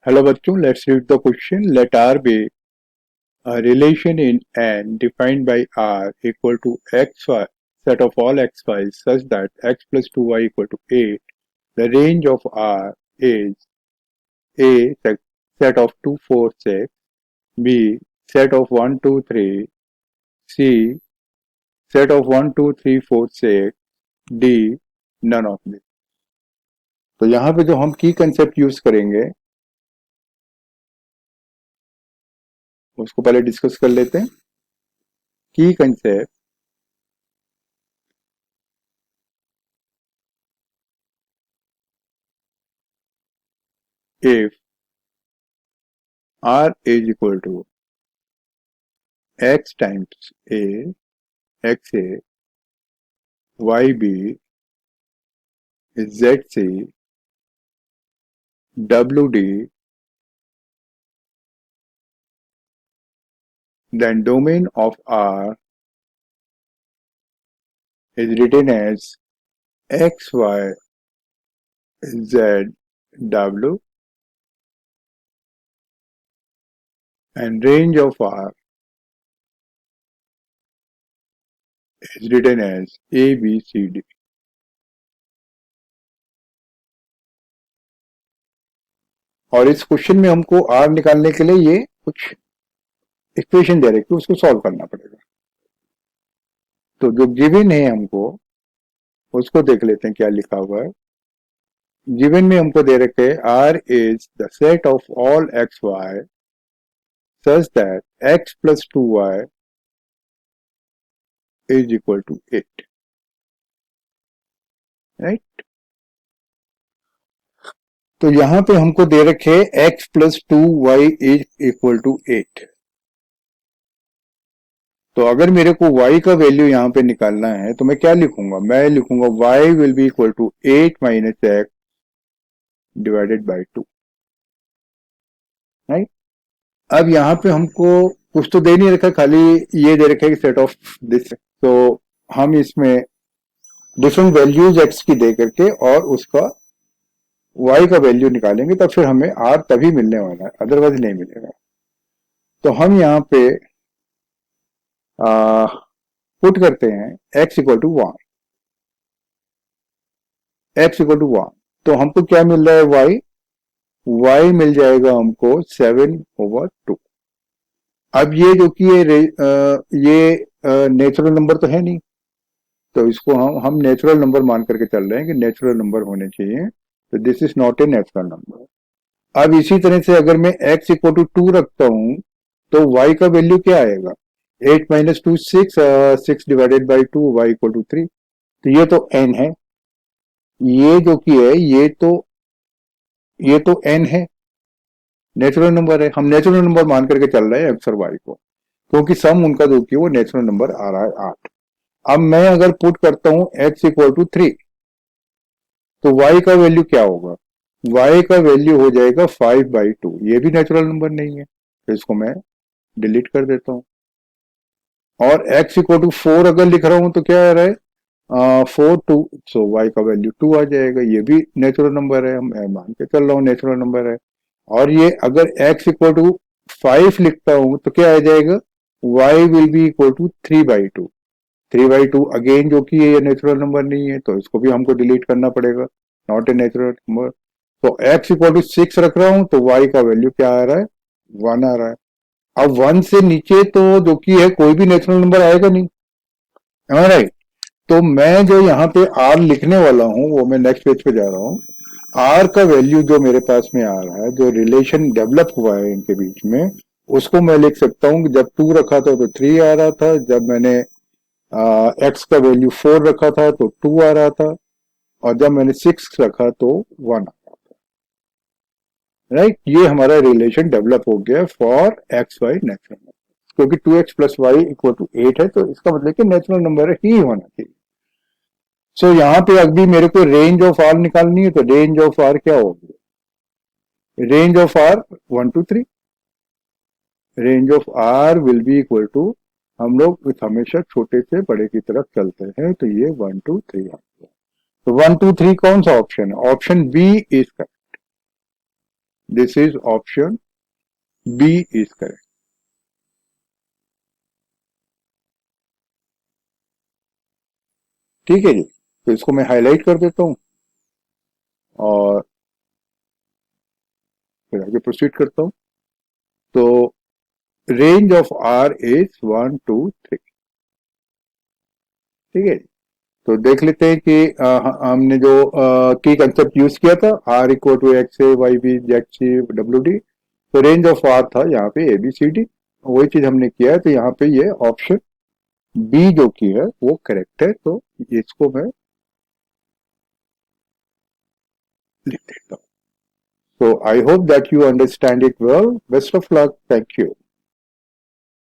Hello bachcho, let's read the question. Let R be a relation in N defined by R equal to xy set of all xy such that x plus 2y equal to 8. The range of R is A set of 2, 4, 6, B set of 1, 2, 3, C set of 1, 2, 3, 4, 6, D none of this. तो यहाँ पे जो हम की concept use करेंगे उसको पहले discuss कर लेते हैं. की concept if R is equal to x times A, xa, yb, zc, wd, then domain of R is written as x, y, z, w, and range of R is written as a, b, c, d. और इस question में हमको R निकालने के लिए ये कुछ equation दे रखी है, उसको सॉल्व करना पड़ेगा. तो जो गिवन है हमको उसको देख लेते हैं क्या लिखा हुआ है. गिवन में हमको दे रखे R is the set of all xy such that x plus 2y is equal to 8. Right. तो यहां पे हमको दे रखे x plus 2y is equal to 8. तो अगर मेरे को y का वैल्यू यहां पे निकालना है तो मैं क्या लिखूंगा. मैं लिखूंगा y will be equal to 8 minus x divided by 2. Right. अब यहाँ पे हमको कुछ तो दे नहीं रखा, खाली ये दे रखा है सेट ऑफ दिस. तो हम इसमें डिफरेंट वैल्यूज x की दे करके और उसका y का वैल्यू निकालेंगे तब फिर हमें r तभी मिलने वाला है, अदरवाइज नहीं मिलेगा. तो हम यहाँ पे पुट करते हैं x equal to 1. x equal to 1 तो हमको क्या मिल रहा है y मिल जाएगा हमको 7/2. अब ये जो कि ये नेचुरल नंबर तो है नहीं, तो इसको हम नेचुरल नंबर मान करके चल रहे हैं कि नेचुरल नंबर होने चाहिए. तो this is not a natural number. अब इसी तरह से अगर मैं x इक्वल टू 2 रखता हूं तो y का वैल्यू क्या आएगा. 8 minus 2 6, 6 divided by 2 y equal to 3. तो ये तो n है. ये जो कि है ये तो n है, नेचुरल नंबर है. हम नेचुरल नंबर मान करके चल रहे हैं x और y को, क्योंकि सम उनका जो कि वो नेचुरल नंबर आ रहा है 8. अब मैं अगर पुट करता हूं x इक्वल टू 3 तो y का वैल्यू क्या होगा. y का वैल्यू हो जाएगा 5/2. ये भी नेचुरल नंबर नहीं है, तो इसको मैं डिलीट कर देता हूं. और x इक्वल टू 4 अगर लिख रहा हूं तो क्या आ रहा है 4 2, सो y का वैल्यू 2 आ जाएगा. ये भी नेचुरल नंबर है, मैं मान के चल रहा हूँ नेचुरल नंबर है. और ये अगर x इक्वल टू 5 लिखता हूं तो क्या आ जाएगा y will be equal to 3/2. 3/2 again जो कि ये नेचुरल नंबर नहीं है, तो इसको भी हमको डिलीट करना पड़ेगा, नॉट ए नेचुरल नंबर. तो x इक्वल टू 6 रख रहा हूं तो y का वैल्यू क्या आ रहा है 1 आ रहा है. अब 1 से नीचे तो जो कि है कोई भी नेचुरल नंबर आएगा नहीं. राइट. तो मैं जो यहाँ पे r लिखने वाला हूं वो मैं नेक्स्ट पेज पे जा रहा हूँ. r का वैल्यू जो मेरे पास में आ रहा है, जो रिलेशन डेवलप हुआ है इनके बीच में, उसको मैं लिख सकता हूँ कि जब 2 रखा था तो 3 आ रहा था, जब मैंने x का वैल्यू 4 रखा था तो 2 आ रहा था, और जब मैंने 6 रखा तो 1 आ रहा था. राइट. ये हमारा रिलेशन डेवलप हो गया for X Y natural number, क्योंकि 2x plus Y equal to 8 है, तो इसका मतलब कि नेचुरल नंबर ही होना चाहिए. सो यहाँ पे अभी मेरे को रेंज ऑफ आर निकालनी है, तो रेंज ऑफ आर क्या होगी. Range of R 1 to 3. Range of R will be equal to, हम लोग हमेशा छोटे से बड़े की तरफ चलते हैं, तो ये 1 to 3 आता है. तो 1 to 3 कौन सा ऑप्शन है. Option B is correct. This is option B is correct. ठीक है जी, तो इसको मैं हाईलाइट कर देता हूं और फिर आगे प्रोसीड करता हूं। तो रेंज ऑफ आर इज 1 2 3। ठीक है, तो देख लेते हैं कि हमने जो की कंसेप्ट यूज किया था, R equal to X A Y B Z C W D. तो रेंज ऑफ आर था यहाँ पे ए बी सी डी, वही चीज हमने किया है। तो यहाँ पे ये ऑप्शन बी जो की है वो करेक्ट है, तो इसको मैं लिख देता हूँ। So I hope that you understand it well. Best of luck. Thank you.